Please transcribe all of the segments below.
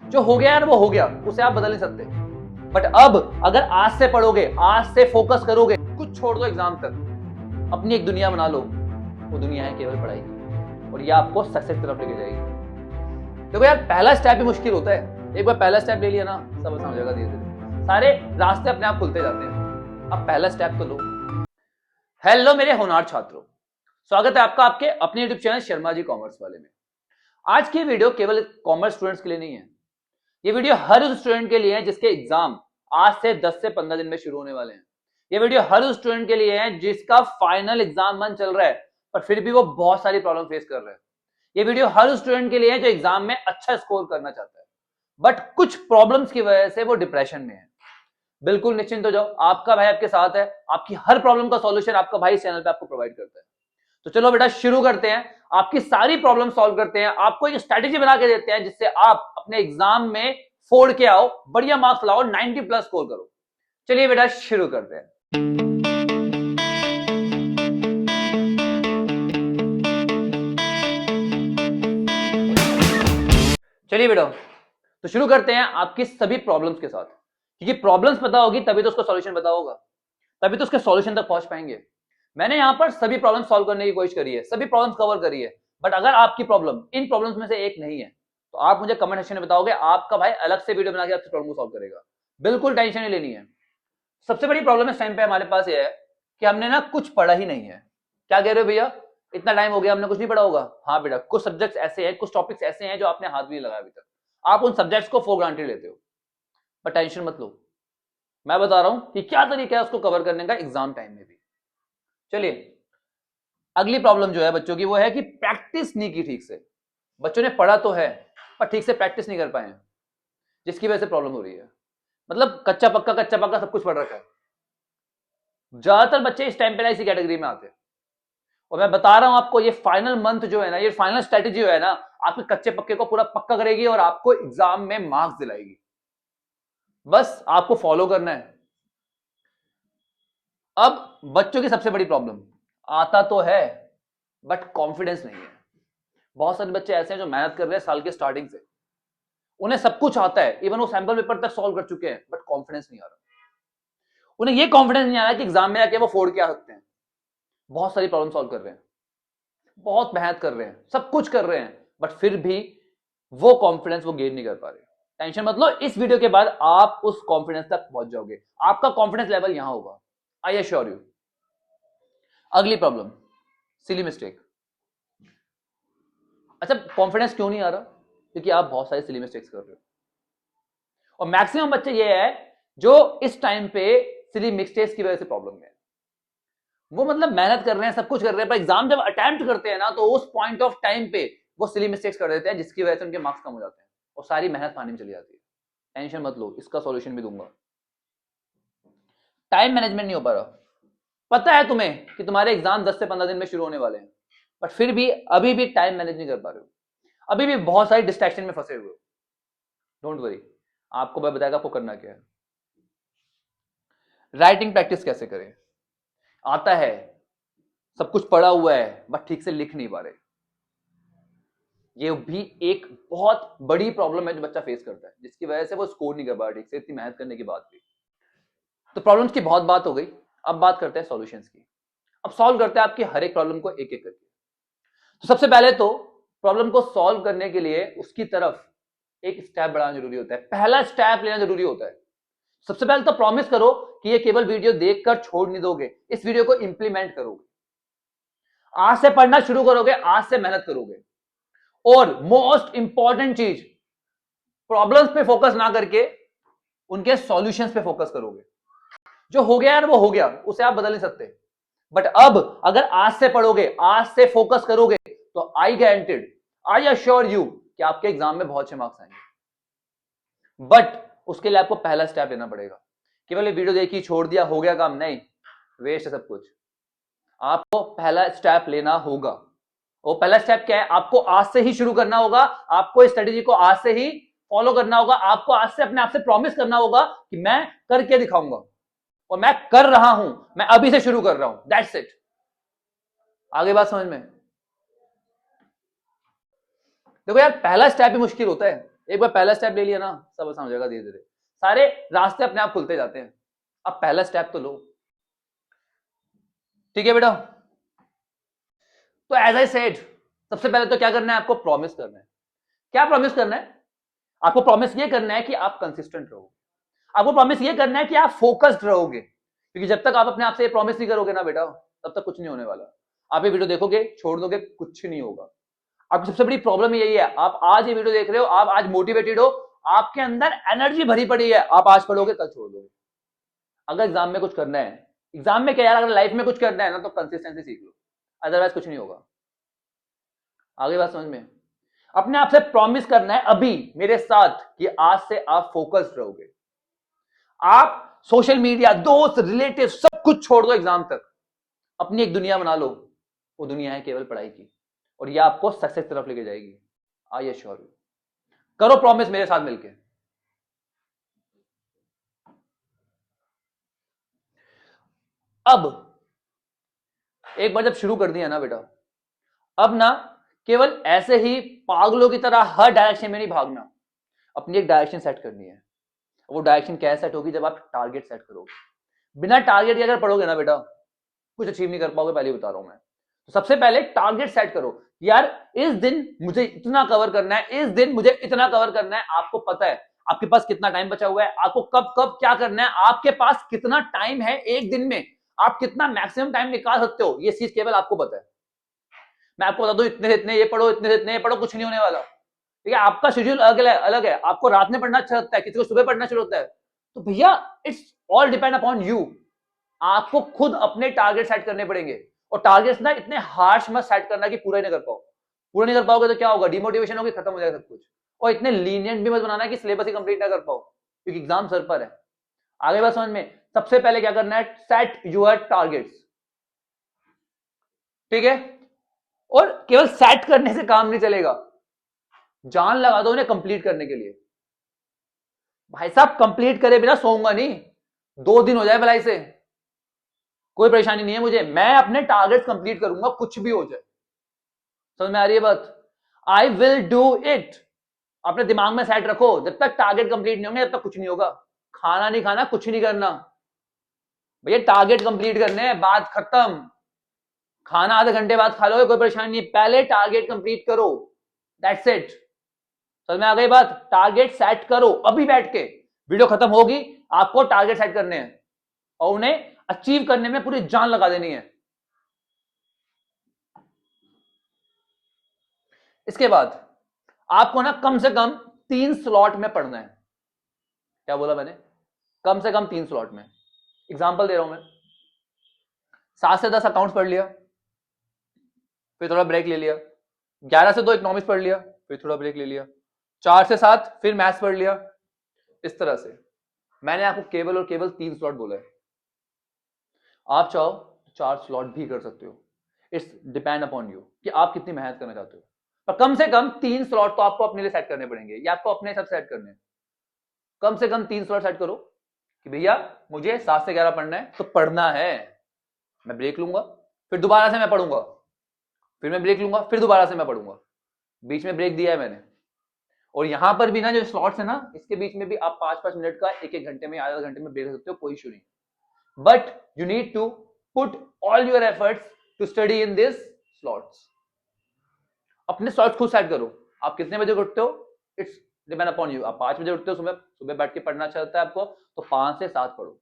जो हो गया यार वो हो गया, उसे आप बदल नहीं सकते। बट अब अगर आज से पढ़ोगे, आज से फोकस करोगे, कुछ छोड़ दो एग्जाम तक, अपनी एक दुनिया बना लो। वो दुनिया है केवल पढ़ाई की, और ये आपको सक्सेस की तरफ लेके जाएगी। देखो यार, पहला स्टेप ही मुश्किल होता है। एक बार पहला स्टेप ले लिया ना, सब आसान हो जाएगा। धीरे धीरे सारे रास्ते अपने आप खुलते जाते हैं। अब पहला स्टेप तो लो। हेलो मेरे होनहार छात्रों, स्वागत है आपका आपके अपने YouTube channel Sharma ji commerce वाले में। आज की वीडियो केवल कॉमर्स स्टूडेंट्स के लिए नहीं है। ये वीडियो हर उस स्टूडेंट के लिए है जिसके एग्जाम आज से 10 से 15 दिन में शुरू होने वाले हैं। ये वीडियो हर उस स्टूडेंट के लिए है जिसका फाइनल एग्जाम मन चल रहा है, पर फिर भी वो बहुत सारी प्रॉब्लम फेस कर रहा है। ये वीडियो हर उस स्टूडेंट के लिए है जो एग्जाम में अच्छा स्कोर करना चाहता है, बट कुछ प्रॉब्लम्स की वजह से वो डिप्रेशन में है। बिल्कुल निश्चिंत हो जाओ, आपका भाई आपके साथ है। आपकी हर प्रॉब्लम का सॉल्यूशन आपका भाई इस चैनल पे आपको प्रोवाइड करता है। तो चलो बेटा शुरू करते हैं, आपकी सारी प्रॉब्लम सॉल्व करते हैं, आपको एक स्ट्रेटेजी बना के देते हैं जिससे आप अपने एग्जाम में फोड़ के आओ, बढ़िया मार्क्स लाओ, 90 प्लस स्कोर करो। चलिए बेटा शुरू करते हैं। चलिए बेटा, तो शुरू करते हैं आपकी सभी प्रॉब्लम्स के साथ, क्योंकि प्रॉब्लम्स पता होगी तभी तो उसका सॉल्यूशन पता होगा, तभी तो उसके सॉल्यूशन तक पहुंच पाएंगे। मैंने यहां पर सभी प्रॉब्लम सॉल्व करने की कोशिश करी है, सभी प्रॉब्लम्स कवर करी है, बट अगर आपकी प्रॉब्लम इन प्रॉब्लम्स में से एक नहीं है तो आप मुझे कमेंट सेक्शन में बताओगे, आपका भाई अलग से वीडियो बना के आपकी प्रॉब्लम को सॉल्व करेगा। बिल्कुल टेंशन नहीं लेनी है। सबसे बड़ी प्रॉब्लम इस टाइम पे हमारे पास ये है कि हमने ना कुछ पढ़ा ही नहीं है। क्या कह रहे हो भैया, इतना टाइम हो गया हमने कुछ नहीं पढ़ा होगा? हाँ बेटा, कुछ सब्जेक्ट्स ऐसे हैं, कुछ टॉपिक्स ऐसे हैं जो आपने हाथ भी नहीं लगाया अभी तक। आप उन सब्जेक्ट्स को फॉर ग्रांटेड लेते हो, पर टेंशन मत लो, मैं बता रहा हूं कि क्या तरीका है उसको कवर करने का एग्जाम टाइम में भी। चलिए, अगली प्रॉब्लम जो है बच्चों की वो है कि प्रैक्टिस नहीं की ठीक से। बच्चों ने पढ़ा तो है पर ठीक से प्रैक्टिस नहीं कर पाए, जिसकी वजह से प्रॉब्लम हो रही है। मतलब कच्चा पक्का सब कुछ पढ़ रखा है। ज्यादातर बच्चे इस टाइम पे ना इसी कैटेगरी में आते हैं, और मैं बता रहा हूं आपको, ये फाइनल मंथ जो है ना, ये फाइनल स्ट्रेटेजी जो है ना, आपके कच्चे पक्के को पूरा पक्का करेगी और आपको एग्जाम में मार्क्स दिलाएगी। बस आपको फॉलो करना है। अब बच्चों की सबसे बड़ी प्रॉब्लम, आता तो है बट कॉन्फिडेंस नहीं है। बहुत सारे बच्चे ऐसे हैं जो मेहनत कर रहे हैं साल के स्टार्टिंग से, उन्हें सब कुछ आता है, इवन वो सैंपल पेपर तक सॉल्व कर चुके हैं, बट कॉन्फिडेंस नहीं आ रहा। उन्हें ये कॉन्फिडेंस नहीं आ रहा कि एग्जाम में आके वो फोड़ के आ सकते हैं। बहुत सारी प्रॉब्लम सॉल्व कर रहे हैं, बहुत मेहनत कर रहे हैं, सब कुछ कर रहे हैं, बट फिर भी वो कॉन्फिडेंस वो गेन नहीं कर पा रहे। टेंशन मत लो, इस वीडियो के बाद आप उस कॉन्फिडेंस तक पहुंच जाओगे। आपका कॉन्फिडेंस लेवल यहां होगा, आई एश्योर यू। अगली प्रॉब्लम, सिली मिस्टेक। अच्छा, कॉन्फिडेंस क्यों नहीं आ रहा? क्योंकि आप बहुत सारे सिली मिस्टेक्स कर रहे हो, और मैक्सिमम बच्चे ये है जो इस टाइम पे सिली मिस्टेक्स की वजह से प्रॉब्लम में है। वो मतलब मेहनत कर रहे हैं, सब कुछ कर रहे हैं, पर एग्जाम जब अटेम्प्ट करते हैं ना, तो उस पॉइंट ऑफ टाइम पे वो सिली मिस्टेक्स कर देते हैं, जिसकी वजह से उनके मार्क्स कम हो जाते हैं और सारी मेहनत पानी में चली जाती है। टेंशन मत लो, इसका सॉल्यूशन भी दूंगा। टाइम मैनेजमेंट नहीं हो पा रहा। पता है तुम्हें कि तुम्हारे एग्जाम 10 से 15 दिन में शुरू होने वाले हैं, बट फिर भी अभी भी टाइम मैनेज नहीं कर पा रहे हो, अभी भी बहुत सारी डिस्ट्रैक्शन में फंसे हुए हो। डोंट वरी, आपको मैं बताएगा आपको करना क्या है। राइटिंग प्रैक्टिस कैसे करें? आता है, सब कुछ पढ़ा हुआ है, बट ठीक से लिख नहीं पा रहे। ये भी एक बहुत बड़ी प्रॉब्लम है जो बच्चा फेस करता है, जिसकी वजह से वो स्कोर नहीं कर पा रहा ठीक से, इतनी मेहनत करने के बाद भी। तो प्रॉब्लम्स की बहुत बात हो गई, अब बात करते हैं सॉल्यूशंस की। अब सॉल्व करते हैं आपकी हर एक प्रॉब्लम को एक एक करके। तो सबसे पहले तो प्रॉब्लम को सॉल्व करने के लिए उसकी तरफ एक स्टेप बढ़ाना जरूरी होता है, पहला स्टेप लेना जरूरी होता है। सबसे पहले तो प्रॉमिस करो कि ये केवल वीडियो देखकर छोड़ नहीं दोगे, इस वीडियो को इंप्लीमेंट करोगे, आज से पढ़ना शुरू करोगे, आज से मेहनत करोगे। और मोस्ट इंपॉर्टेंट चीज, प्रॉब्लम्स पे फोकस ना करके उनके सॉल्यूशंस पे फोकस करोगे। जो हो गया यार वो हो गया, उसे आप बदल नहीं सकते, बट अब अगर आज से पढ़ोगे, आज से फोकस करोगे, तो आई गारंटेड, आई अश्योर यू कि आपके एग्जाम में बहुत अच्छे मार्क्स आएंगे। बट उसके लिए आपको पहला स्टेप लेना पड़ेगा। केवल वीडियो देखी छोड़ दिया हो गया काम नहीं, वेस्ट है सब कुछ। आपको पहला स्टेप लेना होगा। वो पहला स्टेप क्या है? आपको आज से ही शुरू करना होगा, आपको इस स्ट्रेटेजी को आज से ही फॉलो करना होगा। आपको आज से अपने आप से प्रॉमिस करना होगा कि मैं करके दिखाऊंगा, और मैं कर रहा हूं, मैं अभी से शुरू कर रहा हूं, दैट्स इट। आगे बात समझ में? देखो यार, पहला स्टेप ही मुश्किल होता है। एक बार पहला स्टेप ले लिया ना, सब आसान हो जाएगा धीरे धीरे, सारे रास्ते अपने आप खुलते जाते हैं। अब पहला स्टेप तो लो, ठीक है बेटा। तो एज आई सेड, सबसे पहले तो क्या करना है आपको, प्रॉमिस करना है। क्या प्रॉमिस करना है आपको? प्रॉमिस ये करना है कि आप कंसिस्टेंट रहोगे। आपको प्रॉमिस ये करना है कि आप फोकस्ड रहोगे, क्योंकि जब तक आप अपने आप से प्रॉमिस नहीं करोगे ना बेटा, तब तक कुछ नहीं होने वाला। आप ये वीडियो देखोगे, छोड़ दोगे, कुछ नहीं होगा। आपकी सबसे बड़ी प्रॉब्लम यही है, आप आज ये वीडियो देख रहे हो, आप आज मोटिवेटेड हो, आपके अंदर एनर्जी भरी पड़ी है, आप आज पढ़ोगे कल छोड़ दोगे। अगर एग्जाम में कुछ करना है, एग्जाम में क्या यार, अगर लाइफ में कुछ करना है ना तो कंसिस्टेंसी सीख लो, अदरवाइज कुछ नहीं होगा। आगे बात समझ में? अपने आप से प्रॉमिस करना है अभी मेरे साथ कि आज से आप फोकस्ड रहोगे। आप सोशल मीडिया, दोस्त, रिलेटिव सब कुछ छोड़ दो, एग्जाम तक अपनी एक दुनिया बना लो, वो दुनिया है केवल पढ़ाई की, और ये आपको सक्सेस तरफ लेके जाएगी। I assure you. करो प्रॉमिस मेरे साथ मिलके। अब एक बार जब शुरू कर दिया ना बेटा, अब ना केवल ऐसे ही पागलों की तरह हर डायरेक्शन में नहीं भागना, अपनी एक डायरेक्शन सेट करनी है। वो डायरेक्शन कैसे सेट होगी? जब आप टारगेट सेट करोगे। बिना टारगेट के अगर पढ़ोगे ना बेटा, कुछ अचीव नहीं कर पाओगे, पहले बता रहा हूं मैं। तो सबसे पहले टारगेट सेट करो, यार इस दिन मुझे इतना कवर करना है, इस दिन मुझे इतना कवर करना है। आपको पता है आपके पास कितना टाइम बचा हुआ है, आपको कब कब क्या करना है, आपके पास कितना टाइम है एक दिन में, आप कितना मैक्सिमम टाइम निकाल सकते हो, ये चीज केवल आपको पता है। मैं आपको बता दूं, इतने से इतने ये पढ़ो, इतने से इतने ये पढ़ो, कुछ नहीं होने वाला। ठीक है, आपका शेड्यूल अलग है। आपको रात में पढ़ना अच्छा लगता है, किसी को सुबह पढ़ना अच्छा लगता है, तो भैया it's all depend upon you. आपको खुद अपने टारगेट सेट करने पड़ेंगे, और टारगेट्स ना इतने हार्श मत सेट करना कि पूरा ही नहीं कर पाओ। पूरा नहीं कर पाओगे तो क्या होगा? डिमोटिवेशन होगी, खत्म हो जाएगा सब कुछ। और इतने लीनियंट भी मत बनाना कि सिलेबस ही कंप्लीट ना कर पाओ, क्योंकि एग्जाम सर पर है। आगे बात समझ में? सबसे पहले क्या करना है, सेट यूर टारगेट्स। ठीक है, और केवल सेट करने से काम नहीं चलेगा, जान लगा दो उन्हें कंप्लीट करने के लिए। भाई साहब कंप्लीट करे बिना सोऊंगा नहीं, 2 दिन हो जाए भलाई से, कोई परेशानी नहीं है मुझे, मैं अपने टारगेट कंप्लीट करूंगा, कुछ भी हो जाए। समझ में आ रही है बात? I will do it. अपने दिमाग में सेट रखो, जब तक टारगेट कंप्लीट नहीं होंगे तब तक कुछ नहीं होगा। खाना नहीं खाना, कुछ नहीं करना, भैया टारगेट कंप्लीट करने, बात खत्म। खाना आधे घंटे बाद खा लोगे, कोई परेशानी नहीं, पहले टारगेट कंप्लीट करो, दैट्स इट। समझ में आ गई बात? टारगेट सेट करो अभी बैठ के, वीडियो खत्म होगी, आपको टारगेट सेट करने हैं और उन्हें अचीव करने में पूरी जान लगा देनी है। इसके बाद आपको ना कम से कम 3 स्लॉट में पढ़ना है। क्या बोला मैंने? कम से कम 3 स्लॉट में। एग्जांपल दे रहा हूं मैं, 7 से 10 अकाउंट्स पढ़ लिया, फिर थोड़ा ब्रेक ले लिया, 11 से 2 इकोनॉमिक्स पढ़ लिया, फिर थोड़ा ब्रेक ले लिया, 4 से 7 फिर मैथ्स पढ़ लिया। इस तरह से मैंने आपको केवल और केवल 3 स्लॉट बोला है। आप चाहो तो 4 स्लॉट भी कर सकते हो, इट्स डिपेंड अपॉन यू कि आप कितनी मेहनत करना चाहते हो। पर कम से कम 3 स्लॉट तो आपको अपने लिए सेट करने पड़ेंगे, या आपको अपने हिसाब से सेट करने हैं। कम से कम 3 स्लॉट सेट करो कि भैया मुझे 7 से 11 पढ़ना है, तो पढ़ना है, मैं ब्रेक लूंगा, फिर दोबारा से मैं पढ़ूंगा, फिर मैं ब्रेक लूंगा, फिर दोबारा से मैं पढ़ूंगा। बीच में ब्रेक दिया है मैंने। और यहां पर भी ना जो स्लॉट्स है ना, इसके बीच में भी आप 5-5 मिनट का, 1-1 घंटे में, आधा घंटे में ब्रेक सकते हो, कोई इशू नहीं। But you need to put all your efforts to study in this slots. अपने स्लॉट्स खुद सेट करो। आप कितने बजे उठते हो, इट्स डिपेंड अपॉन यू। आप 5 बजे उठते हो, सुबह बैठ के पढ़ना अच्छा लगता है आपको, तो 5 से 7 पढ़ो,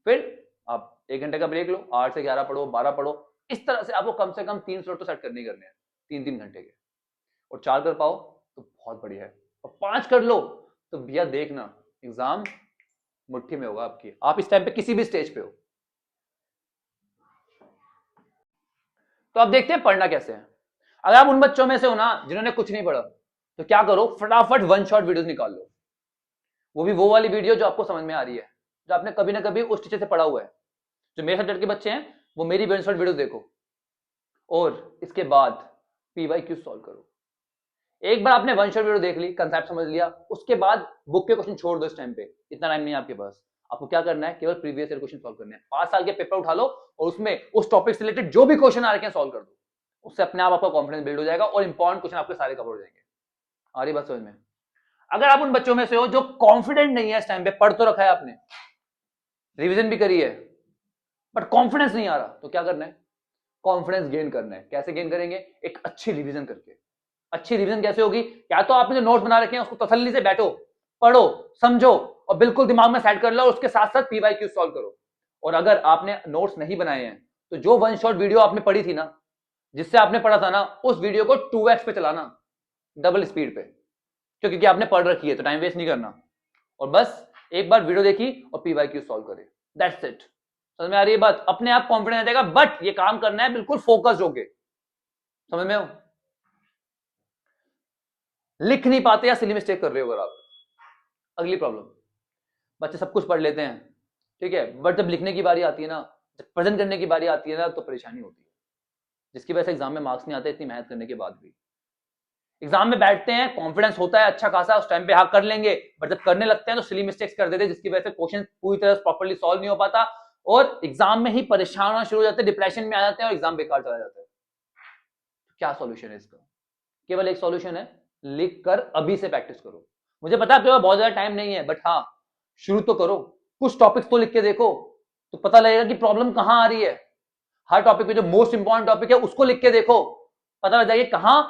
फिर आप 1 घंटे का ब्रेक लो, 8 से 11 पढ़ो, 12 पढ़ो। इस तरह से आपको कम से कम 3 स्लॉट तो सेट करने ही करने हैं, 3-3 घंटे के। और 4 कर पाओ तो बहुत बढ़िया है, और 5 कर लो तो भैया देखना एग्जाम मुट्ठी में होगा आपकी। आप इस टाइम पे किसी भी स्टेज पे हो। तो आप देखते हैं पढ़ना कैसे है। अगर आप उन बच्चों में से हो ना जिन्होंने कुछ नहीं पढ़ा, तो क्या करो, फटाफट 1 शॉट वीडियोस निकाल लो। वो भी वो वाली वीडियो जो आपको समझ में आ रही है, जो आपने कभी ना कभी उस टीचर से पढ़ा हुआ है। जो मेरे सब्जेक्ट के बच्चे हैं वो मेरी 1 शॉट वीडियो देखो, और इसके बाद पीवाईक्यू सॉल्व करो। एक बार आपने 1 शॉट वीडियो देख ली, कंसेप्ट समझ लिया, उसके बाद बुक के क्वेश्चन छोड़ दो। इस टाइम पे इतना टाइम नहीं है आपके पास। आपको क्या करना है, केवल प्रीवियस ईयर क्वेश्चन सॉल्व करने हैं। 5 साल के पेपर उठा लो और उसमें उस टॉपिक से रिलेटेड जो भी क्वेश्चन आ रहे हैं सॉल्व कर दो। उससे अपने आप आपका कॉन्फिडेंस बिल्ड हो जाएगा और इंपॉर्टेंट क्वेश्चन आपके सारे कवर हो जाएंगे। आ रही बात समझ में? अगर आप उन बच्चों में से हो जो कॉन्फिडेंट नहीं है, इस टाइम पे पढ़ तो रखा है आपने, रिवीजन भी करी है, बट कॉन्फिडेंस नहीं आ रहा, तो क्या करना है? कॉन्फिडेंस गेन करना है। कैसे गेन करेंगे? एक अच्छी रिवीजन करके। अच्छी रिवीजन कैसे होगी? या तो आपने जो नोट्स बना रखे हैं उसको तसल्ली से बैठो, पढ़ो, समझो और बिल्कुल दिमाग में सेट कर लो, और उसके साथ साथ पीवाईक्यू सॉल्व करो। और अगर आपने नोट्स नहीं बनाए हैं तो जो वन शॉट वीडियो आपने पढ़ी थी ना, जिससे आपने पढ़ा था ना, उस वीडियो को 2x पे चलाना, डबल स्पीड पे, क्योंकि आपने पढ़ रखी है तो टाइम वेस्ट नहीं करना। और बस एक बार वीडियो देखी और पीवाईक्यू सॉल्व करे, दैट्स इट। समझ में आ रही है बात? अपने आप कॉन्फिडेंस आ जाएगा, बट ये काम करना है बिल्कुल फोकस्ड होके। समझ में हो? लिख नहीं पाते या सिली मिस्टेक कर रहे हो अगर आप, अगली प्रॉब्लम। बच्चे सब कुछ पढ़ लेते हैं, ठीक है, बट जब लिखने की बारी आती है ना, जब प्रेजेंट करने की बारी आती है ना, तो परेशानी होती है, जिसकी वजह से एग्जाम में मार्क्स नहीं आते इतनी मेहनत करने के बाद भी। एग्जाम में बैठते हैं, कॉन्फिडेंस होता है अच्छा खासा, उस टाइम पे हाँ कर लेंगे, बट जब करने लगते हैं तो सिली मिस्टेक्स कर देते हैं, जिसकी वजह से क्वेश्चन पूरी तरह प्रॉपर्ली सॉल्व नहीं हो पाता, और एग्जाम में ही परेशान होना शुरू हो जाते हैं, डिप्रेशन में आ जाते हैं और एग्जाम बेकार चला जाता है। क्या सॉल्यूशन है इसका? केवल एक सॉल्यूशन है, लिख कर अभी से प्रैक्टिस करो। मुझे पता है आपके पास बहुत ज्यादा टाइम नहीं है, बट हाँ शुरू तो करो, कुछ टॉपिक्स तो लिख के देखो, तो पता लगेगा कि प्रॉब्लम कहां आ रही है। हर टॉपिक पे जो मोस्ट इंपॉर्टेंट टॉपिक है उसको लिख के देखो, पता लग जाएगा कहां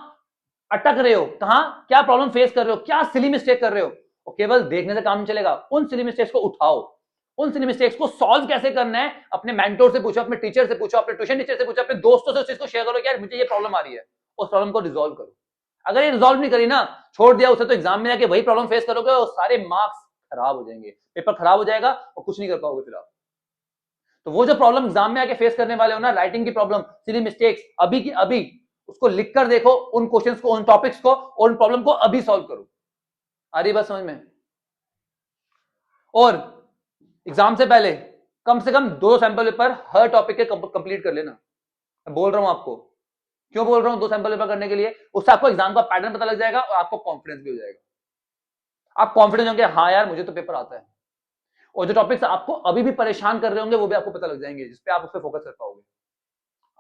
अटक रहे हो, कहां क्या प्रॉब्लम फेस कर रहे हो, क्या सिली मिस्टेक कर रहे हो। और केवल देखने से काम नहीं चलेगा, उन सिली मिस्टेक्स को उठाओ, उन सिली मिस्टेक्स को सॉल्व कैसे करना है, अपने मेंटोर से पूछो, अपने टीचर से पूछो, अपने ट्यूशन टीचर से पूछो, अपने दोस्तों से उस चीज को शेयर करो कि यार मुझे ये प्रॉब्लम आ रही है, उस प्रॉब्लम को रिजॉल्व करो। अगर ये रिजॉल्व नहीं करी ना, छोड़ दिया उसे, तो एग्जाम में जाके वही प्रॉब्लम फेस करोगे और सारे मार्क्स खराब हो जाएंगे, पेपर खराब हो जाएगा और कुछ नहीं कर पाओगे फिर आप। तो वो जो प्रॉब्लम एग्जाम में आके फेस करने वाले हो ना, राइटिंग की प्रॉब्लम, सिली मिस्टेक्स, अभी की अभी उसको लिख कर देखो, उन क्वेश्चंस को, उन टॉपिक्स को, उन प्रॉब्लम को अभी सॉल्व करो। आ रही बात समझ में? और एग्जाम से पहले कम से कम 2 सैंपल पेपर हर टॉपिक के कंप्लीट कर लेना। मैं बोल रहा हूं आपको, क्यों बोल रहा हूं 2 सैंपल पेपर करने के लिए? उससे आपको एग्जाम का पैटर्न पता लग जाएगा और आपको कॉन्फिडेंस भी हो जाएगा। आप कॉन्फिडेंस होंगे, हाँ यार मुझे तो पेपर आता है, और जो टॉपिक्स आपको अभी भी परेशान कर रहे होंगे वो भी आपको पता लग जाएंगे, जिसपे आप उस पर फोकस कर पाओगे।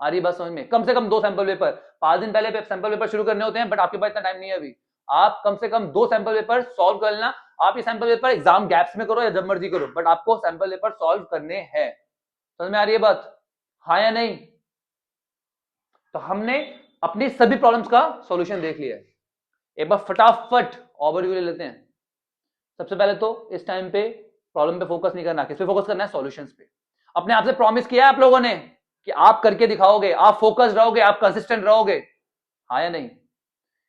आ रही बात समझ में? कम से कम 2 सैंपल पेपर, 5 दिन पहले सैंपल पेपर शुरू करने होते हैं, बट आपके पास इतना टाइम नहीं है अभी। आप कम से कम 2 सैंपल पेपर सॉल्व कर लेना। आप ये सैंपल पेपर एग्जाम गैप्स में करो या जब मर्जी करो, बट आपको सैंपल पेपर सॉल्व करने हैं। समझ में आ रही है बात? हाँ या नहीं? तो हमने अपनी सभी प्रॉब्लम्स का सॉल्यूशन देख लिया है। एक बार फटाफट ओवरव्यू ले लेते हैं। सबसे पहले तो इस टाइम पे प्रॉब्लम पे फोकस नहीं करना, किस पे फोकस करना है? सॉल्यूशंस पे। अपने आप से प्रॉमिस किया है आप लोगों ने कि आप करके दिखाओगे, आप फोकस रहोगे, आप कंसिस्टेंट रहोगे, हाँ या नहीं?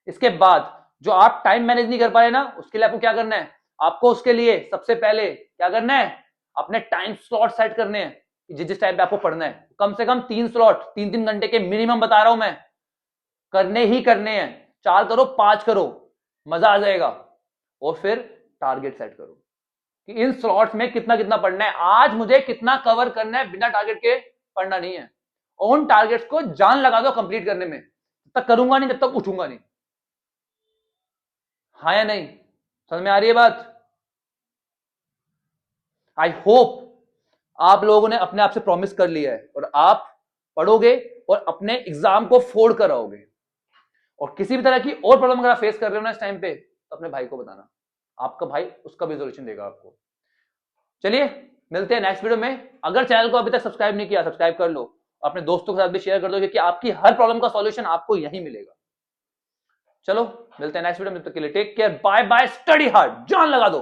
इसके बाद जो आप टाइम मैनेज नहीं कर पाए ना, उसके लिए आपको क्या करना है? आपको उसके लिए सबसे पहले क्या करना है? अपने टाइम स्लॉट सेट करने हैं, जिस जिस टाइम पे आपको पढ़ना है। कम से कम 3 स्लॉट, 3-3 घंटे के मिनिमम बता रहा हूं मैं, करने ही करने हैं। 4 करो, 5 करो, मजा आ जाएगा। और फिर टारगेट सेट करो कि इन स्लॉट्स में कितना कितना पढ़ना है, आज मुझे कितना कवर करना है, बिना टारगेट के पढ़ना नहीं है। उन टारगेट्स को जान लगा दो कंप्लीट करने में, जब तक करूंगा नहीं जब तक उठूंगा नहीं। हाँ या नहीं? समझ में आ रही है बात? आई होप आप लोगों ने अपने आप से प्रॉमिस कर लिया है और आप पढ़ोगे और अपने एग्जाम को फोड़ कर आओगे। और किसी भी तरह की और प्रॉब्लम अगर आप फेस कर रहे हो ना इस टाइम पे, तो अपने भाई को बताना, आपका भाई उसका भी सोल्यूशन देगा आपको। चलिए मिलते हैं नेक्स्ट वीडियो में। अगर चैनल को अभी तक सब्सक्राइब नहीं किया, सब्सक्राइब कर लो, अपने दोस्तों के साथ भी शेयर कर दो, क्योंकि आपकी हर प्रॉब्लम का सॉल्यूशन आपको यही मिलेगा। चलो मिलते हैं नेक्स्ट वीडियो में, तब तक के लिए take care, bye bye, study hard, जान लगा दो।